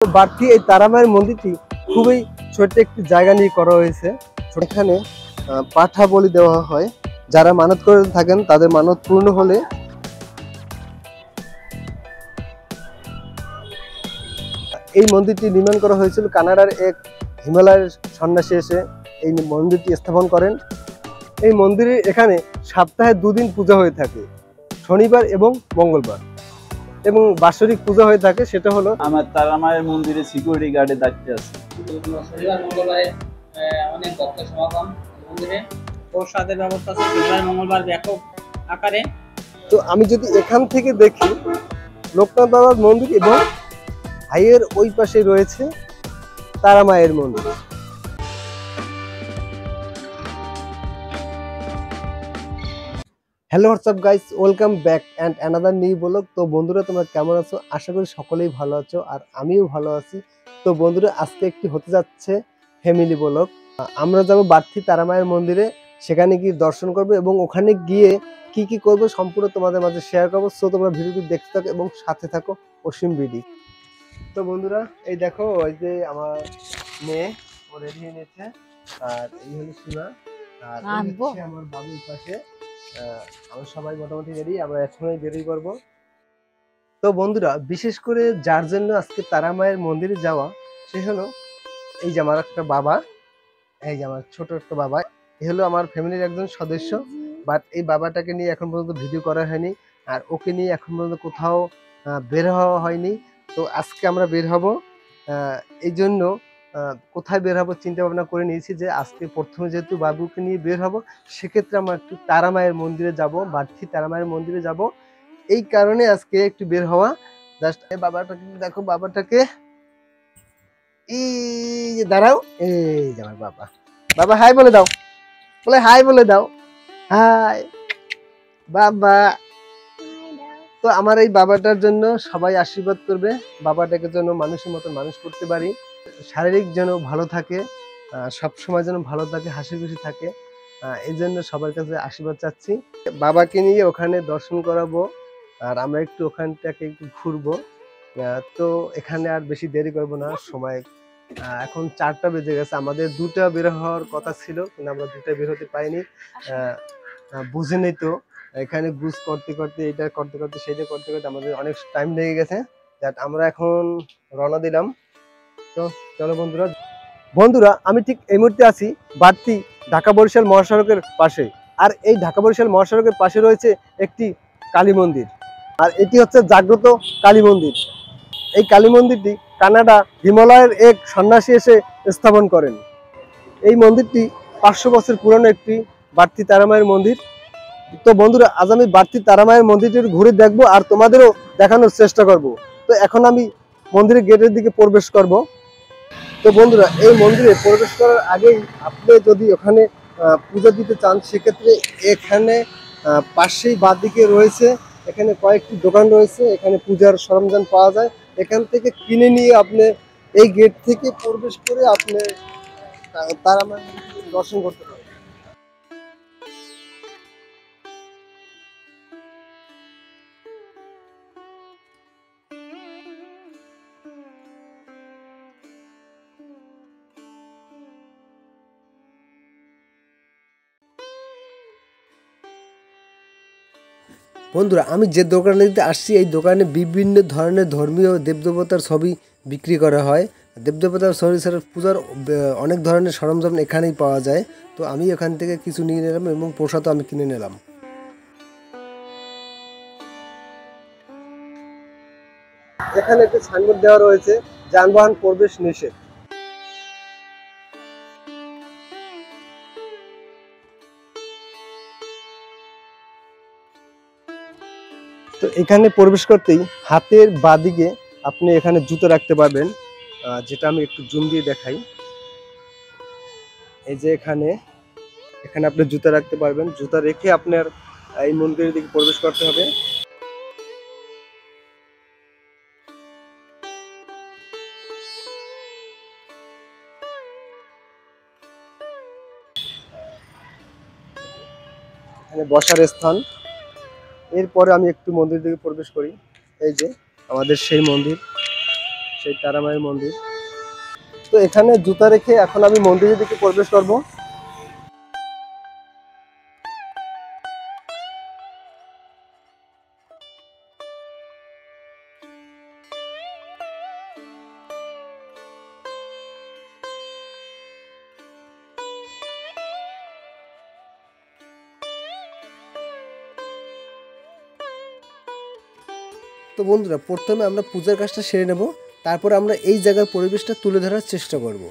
বাড়তি এই তারামায়ের মন্দিরটি খুবই ছোট্ট একটি জায়গা নিয়ে করা হয়েছে। এখানে পাঠা বলি দেওয়া হয়, যারা মানত করে থাকেন তাদের মানত পূর্ণ হলে এই মন্দিরটি নির্মাণ করা হয়েছিল। কানাডার এক হিমালয়ের সন্ন্যাসী এসে এই মন্দিরটি স্থাপন করেন। এই মন্দিরে এখানে সপ্তাহে 2 দিন পূজা হয়ে থাকে, শনিবার এবং মঙ্গলবার, এবং বাৎসরিক পূজা হয়ে থাকে। সেটা হলো আমার তারামায়ের মন্দিরে সিকিউরিটি গার্ডের দায়িত্বে আছে। শনিবার মঙ্গলবারে অনেক ভক্ত সমাগম মন্দিরে, প্রসাদের ব্যবস্থা আছে শনিবার মঙ্গলবার ব্যাপক আকারে। তো আমি যদি এখান থেকে দেখি লোকনাথ বাবার মন্দির এবং ভাইয়ের ওই পাশে রয়েছে তারামায়ের মন্দির। Hello WhatsApp guys, welcome back and another new blog. তো বন্ধুরা, তোমরা কেমন আছো? আশা করি সকলেই ভালো আছো, আর আমিও ভালো আছি। তো বন্ধুরা, আজকে একটি হতে যাচ্ছে ফ্যামিলি ব্লগ। আমরা যাব বাড়তি তারামায়ের মন্দিরে, সেখানে গিয়ে দর্শন করবো এবং ওখানে গিয়ে কি কি করবো সম্পূর্ণ তোমাদের মাঝে শেয়ার করবো। সো তোমরা ভিডিওটি দেখতে থাকো এবং সাথে থাকো অসীম বিডি। তো বন্ধুরা, এই দেখো, ওই যে আমার মেয়ে ও রেডি হয়ে নিচ্ছে, আর এই হলো সোনা, আর আমার বাবুর পাশে। আমরা সবাই মোটামুটি রেডি, আমরা এখনই বেরিয়ে পড়বো। তো বন্ধুরা, বিশেষ করে যার জন্য আজকে তারামায়ের মন্দিরে যাওয়া, সে হলো এই যে আমার একটা বাবা, এই যে আমার ছোট একটা বাবা। এ হলো আমার ফ্যামিলির একজন সদস্য, বাট এই বাবাটাকে নিয়ে এখন পর্যন্ত ভিডিও করা হয়নি, আর ওকে নিয়ে এখন পর্যন্ত কোথাও বের হওয়া হয়নি। তো আজকে আমরা বের হব, এই জন্য কোথায় বের হবো চিন্তা ভাবনা করে নিয়েছি যে আজকে প্রথমে যেহেতু বাবুকে নিয়ে বের হব, সেক্ষেত্রে আমরা একটু তারামায়ের মন্দিরে যাব, বাড়তি তারামায়ের মন্দিরে যাব। এই কারণে আজকে একটু বের হওয়া। জাস্ট বাবাটাকে দেখো, বাবাটাকে এই যে দাঁড়াও, এই যে আমার বাবা। বাবা হাই বলে দাও, বলে হাই বলে দাও, হাই বাবা। তো আমার এই বাবাটার জন্য সবাই আশীর্বাদ করবে, বাবাটাকে যেন মানুষের মতো মানুষ করতে পারি, শারীরিক যেন ভালো থাকে, সব সময় যেন ভালো থাকে, হাসি খুশি থাকে। এই জন্য সবার কাছে আশীর্বাদ চাচ্ছি। বাবাকে নিয়ে ওখানে দর্শন করাবো, আর আমরা একটু ওখানটাকে একটু ঘুরবো। তো এখানে আর বেশি দেরি করবো না, সময় এখন 4টা বেজে গেছে। আমাদের 2টা বের হওয়ার কথা ছিল, কিন্তু আমরা 2টা বের হতে পারিনি। বুঝেনি তো, এখানে গুজ করতে করতে, এটা করতে করতে, সেটা করতে করতে আমাদের অনেক টাইম লেগে গেছে। দ্যাট আমরা এখন রওনা দিলাম। তো চলো বন্ধুরা, বন্ধুরা আমি ঠিক এই মুহূর্তে আছি বাড়তি ঢাকা বরিশাল মহাসড়কের পাশে। আর এই ঢাকা বরিশাল মহাসড়কের পাশে রয়েছে একটি কালী মন্দির, আর এটি হচ্ছে জাগ্রত কালী মন্দির। এই কালী মন্দিরটি কানাডা হিমালয়ের এক সন্ন্যাসী এসে স্থাপন করেন। এই মন্দিরটি 500 বছর পুরনো একটি বাড়তি তারামায়ের মন্দির। তো বন্ধুরা, আজ আমি বাড়তি তারামায়ের মন্দিরটি ঘুরে দেখবো আর তোমাদেরও দেখানোর চেষ্টা করব। তো এখন আমি মন্দিরের গেটের দিকে প্রবেশ করব। তো বন্ধুরা, এই মন্দিরে প্রবেশ করার আগেই আপনি যদি ওখানে পূজা দিতে চান, সেক্ষেত্রে এখানে পাশেই বাঁদিকে রয়েছে, এখানে কয়েকটি দোকান রয়েছে, এখানে পূজার সরঞ্জাম পাওয়া যায়। এখান থেকে কিনে নিয়ে আপনি এই গেট থেকে প্রবেশ করে আপনি তারামায়ের দর্শন করতে পারেন। বন্ধুরা, আমি যে দোকানটিতে আসছি, এই দোকানে বিভিন্ন ধরনের ধর্মীয় দেবদেবতার ছবি বিক্রি করা হয়। দেবদেবতার ছবি ছাড়া পূজার অনেক ধরনের সরঞ্জাম এখানেই পাওয়া যায়। তো আমি এখান থেকে কিছু নিয়ে নিলাম এবং প্রসাদও আমি কিনে নিলাম। এখানে একটি সাইনবোর্ড দেওয়া রয়েছে, যানবাহন প্রবেশ নিষেধ। তো এখানে প্রবেশ করতেই হাতের বাঁদিকে আপনি এখানে জুতো রাখতে পারবেন, যেটা আমি একটু জুম দিয়ে দেখাই। এই যে এখানে এখানে আপনি জুতা রাখতে পারবেন, জুতা রেখে আপনার এই মন্দিরের দিকে প্রবেশ করতে হবে। এখানে বসার স্থান। এরপরে আমি একটু মন্দির দিকে প্রবেশ করি। এই যে আমাদের সেই মন্দির, সেই তারা মায়ের মন্দির। তো এখানে জুতা রেখে এখন আমি মন্দিরের দিকে প্রবেশ করব। তো বন্ধুরা, প্রথমে আমরা পূজার কাজটা সেরে নেব, তারপর আমরা এই জায়গার পরিবেশটা তুলে ধরার চেষ্টা করব।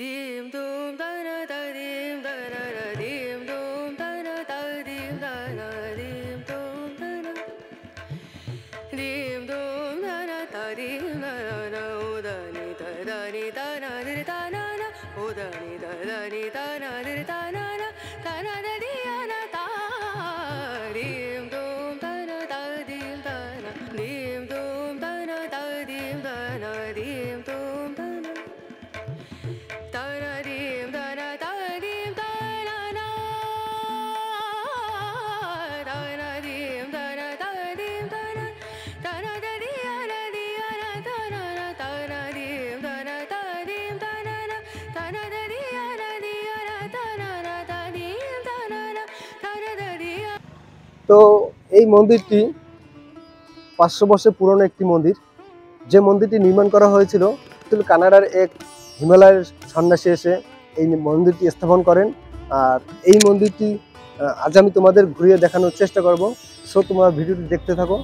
Dim dum da na da dim da na na dim dum da na da dim da na dim dum da na dim dum da na da dim da na na o da ni da na di da na na o da ni da ni da na di da na da di ya na da dim dum da na da dim da na dim dum da na da dim da na dim dum da na da na dim da na da dim da na na da na dim da na da dim da na da na da di ya na da na da na dim da na da dim da na na da na da di ya na da na da dim da na na da na da di ya। তো এই মন্দিরটি 500 বছর পুরনো একটি মন্দির। যে মন্দিরটি নির্মাণ করা হয়েছিল কানাডার এক হিমালয়ের সন্ন্যাসী এসে এই মন্দিরটি স্থাপন করেন। আর এই মন্দিরটি আজ আমি তোমাদের ঘুরিয়ে দেখানোর চেষ্টা করব। সো তোমরা ভিডিওটি দেখতে থাকো।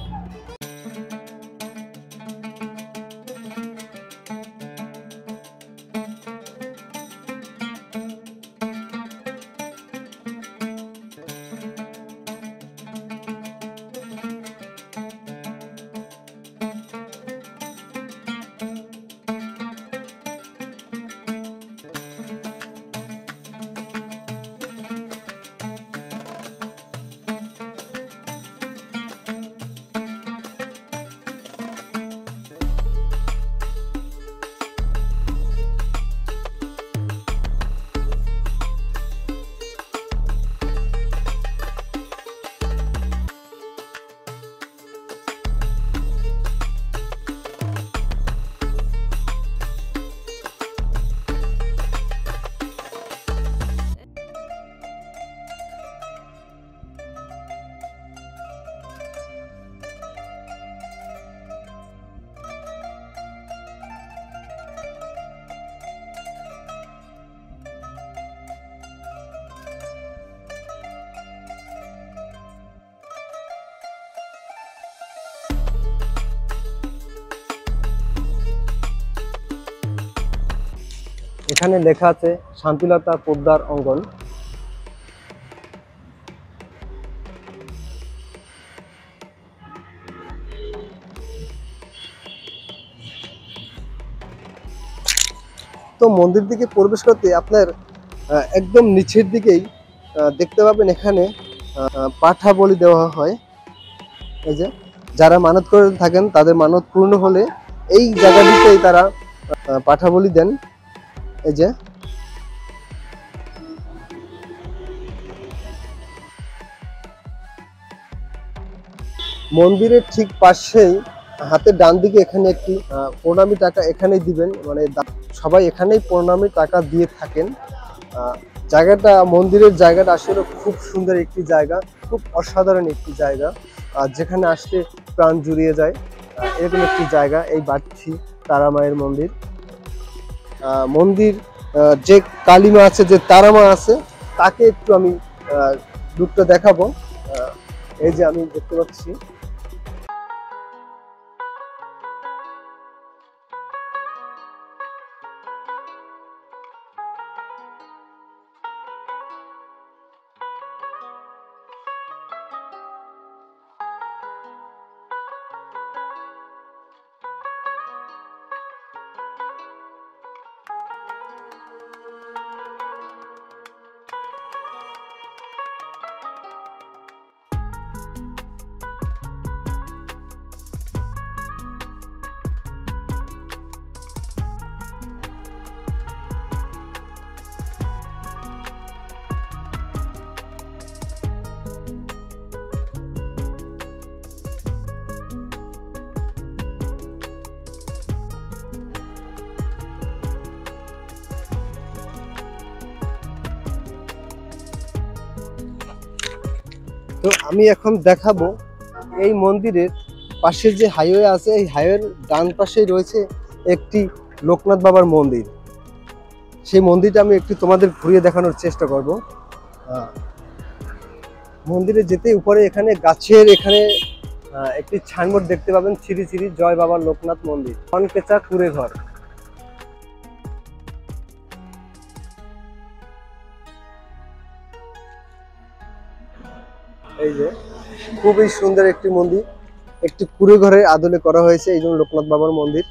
এখানে লেখা আছে শান্তিলতা পোদ্দার অঙ্গন। তো মন্দির দিকে প্রবেশ করতে আপনার একদম নিচের দিকেই দেখতে পাবেন এখানে পাঠা বলি দেওয়া হয়। এই যে যারা মানত করে থাকেন তাদের মানত পূর্ণ হলে এই জায়গাটিতেই তারা পাঠা বলি দেন। এই যে মন্দিরের ঠিক পাশেই হাতের ডান দিকে এখানে একটি প্রণামী টাকা এখানেই দিবেন, মানে সবাই এখানেই প্রণামী টাকা দিয়ে থাকেন। জায়গাটা, মন্দিরের জায়গাটা আসলে খুব সুন্দর একটি জায়গা, খুব অসাধারণ একটি জায়গা, যেখানে আসলে প্রাণ জুড়িয়ে যায় এরকম একটি জায়গা এই বাটছি তারা মায়ের মন্দির। মন্দির যে কালীমা আছে, যে তারামা আছে, তাকে একটু আমি রূপটা দেখাবো। এই যে আমি দেখতে পাচ্ছি তো আমি এখন দেখাবো এই মন্দিরের পাশে যে হাইওয়ে আছে, এই হাইওয়ের ডান পাশেই রয়েছে একটি লোকনাথ বাবার মন্দির। সেই মন্দিরটা আমি একটু তোমাদের ঘুরিয়ে দেখানোর চেষ্টা করব। মন্দিরে যেতে উপরে এখানে গাছের এখানে একটি সাইনবোর্ড দেখতে পাবেন, শ্রী শ্রী জয় বাবা লোকনাথ মন্দির, পানকেচা কুড়ে ঘর। এই যে খুবই সুন্দর একটি মন্দির, একটি কুড়ে ঘরের আদলে করা হয়েছে এই জন্য লোকনাথ বাবার মন্দির।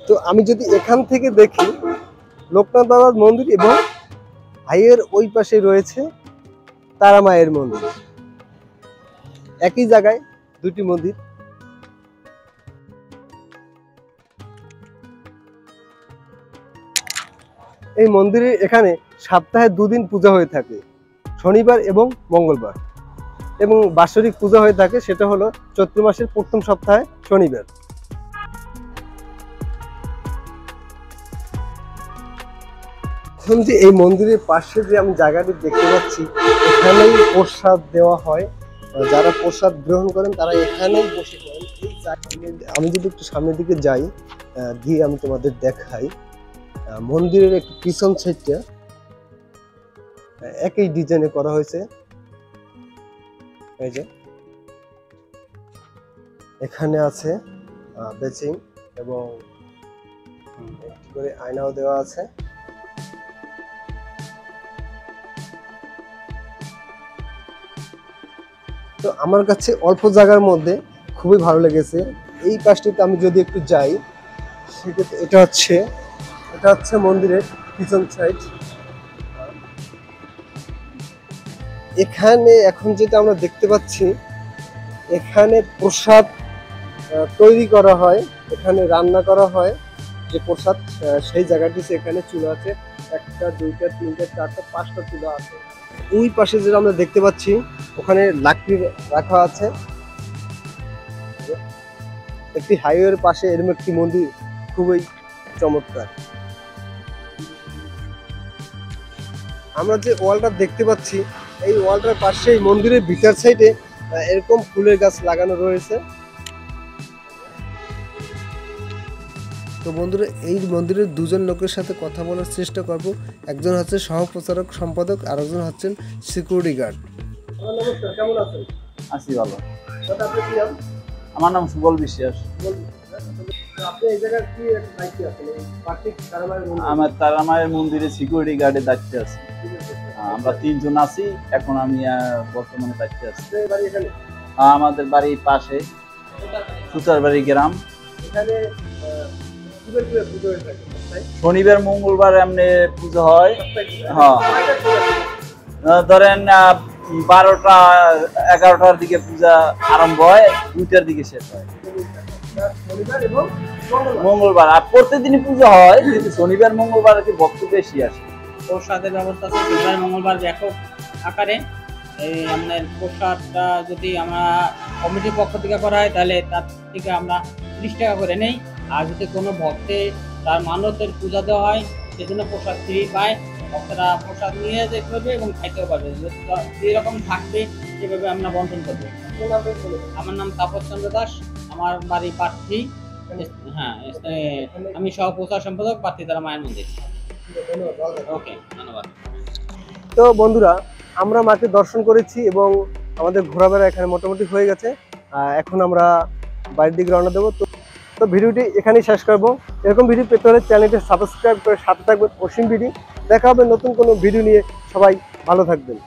তো আমি যদি এখান থেকে দেখি লোকনাথ বাবার মন্দির এবং হাইয়ের ওই পাশে রয়েছে তারা মায়ের মন্দির, একই জায়গায় দুটি মন্দির। এই মন্দিরে এখানে সপ্তাহে দুদিন পূজা হয়ে থাকে, শনিবার এবং মঙ্গলবার, এবং বাৎসরিক পূজা হয়ে থাকে, সেটা হলো চৈত্র মাসের প্রথম সপ্তাহে শনিবার। এখন যে এই মন্দিরের পাশে যে আমি জায়গাটি দেখতে পাচ্ছি, এখানেই প্রসাদ দেওয়া হয়, যারা প্রসাদ গ্রহণ করেন তারা এখানেই বসে করেন। এই আমি যদি একটু সামনের দিকে যাই, গিয়ে আমি তোমাদের দেখাই মন্দিরের একটু পিছন সাইডটা একই ডিজাইনে করা হয়েছে। এই যে এখানে আছে বেচিং এবং একটি করে আয়নাও দেওয়া আছে। তো আমার কাছে অল্প জায়গার মধ্যে খুবই ভালো লেগেছে। এই পাশটিতে আমি যদি একটু যাই, সেক্ষেত্রে এটা হচ্ছে মন্দিরের পিছন সাইড। এখানে এখন যেটা আমরা দেখতে পাচ্ছি, এখানে প্রসাদ তৈরি করা হয়, এখানে রান্না করা হয় যে প্রসাদ, সেই জায়গাটি এখানে চুলা আছে, 1টা 2টা 3টা 4টা 5টা চুলা আছে। ওই পাশে যেটা আমরা দেখতে পাচ্ছি ওখানে লাকড়ি রাখা আছে। একটি হাইওয়ের পাশে এরকম একটি মন্দির খুবই চমৎকার। আমরা যে ওয়ালটা দেখতে পাচ্ছি, এই ওয়ালটার পাশেই মন্দিরের ভিতর সাইডে এরকম ফুলের গাছ লাগানো রয়েছে। তো বন্ধুরা, এই মন্দিরের দুজন লোকের সাথে কথা বলার চেষ্টা করব। একজন হচ্ছে সহপ্রচারক সম্পাদক, আর একজন হচ্ছেন সিকিউরিটি গার্ড। নমস্কার, কেমন আছেন? আছি ভালো। আমার নাম সুবল বিশ্বাস। আপনি এই জায়গায় কি দায়িত্বে আছেন? আমার তারা মায়ের মন্দিরে সিকিউরিটি গার্ডের দায়িত্বে আছি। আমরা 3 জন আছি, এখন আমি বর্তমানে দায়িত্বে আছি। আমাদের বাড়ির পাশে সুতারবাড়ি গ্রাম। শনিবার মঙ্গলবার এমনি পুজো হয়। হ্যাঁ, ধরেন 12টা 11টার দিকে পূজা আরম্ভ হয়, 2টার দিকে শেষ হয় মঙ্গলবার। আর প্রত্যেকদিনই পূজা হয়, কিন্তু শনিবার মঙ্গলবার ভক্ত বেশি আসে। প্রসাদের ব্যবস্থা আছে শনিবার মঙ্গলবার ব্যাপক আকারে। এই আমাদের প্রসাদটা যদি আমরা কমিটির পক্ষ থেকে করা হয়, তাহলে তার থেকে আমরা 30 টাকা করে নেই। আর যদি কোনো ভক্তে তার মানতের পূজা দেওয়া হয়, সেজন্য প্রসাদ ফ্রি পায়। ভক্তরা প্রসাদ নিয়ে যেতে পারবে এবং খাইতেও পারবে। যেরকম থাকবে সেভাবে আমরা বন্টন করবো। আমার নাম তাপস চন্দ্র দাস, আমার বাড়ি প্রার্থী। হ্যাঁ, আমি সহ প্রচার সম্পাদক, প্রার্থী তারা মায়ের মন্দির। ওকে, ধন্যবাদ। তো বন্ধুরা, আমরা মাকে দর্শন করেছি এবং আমাদের ঘোরাফেরা এখানে মোটামুটি হয়ে গেছে। এখন আমরা বাড়ির দিকে রওনা দেবো। তো ভিডিওটি এখানেই শেষ করবো। এরকম ভিডিও পেতে হলে চ্যানেলটি সাবস্ক্রাইব করে সাথে থাকবেন অসীম ভিডিও। দেখা হবে নতুন কোনো ভিডিও নিয়ে। সবাই ভালো থাকবেন।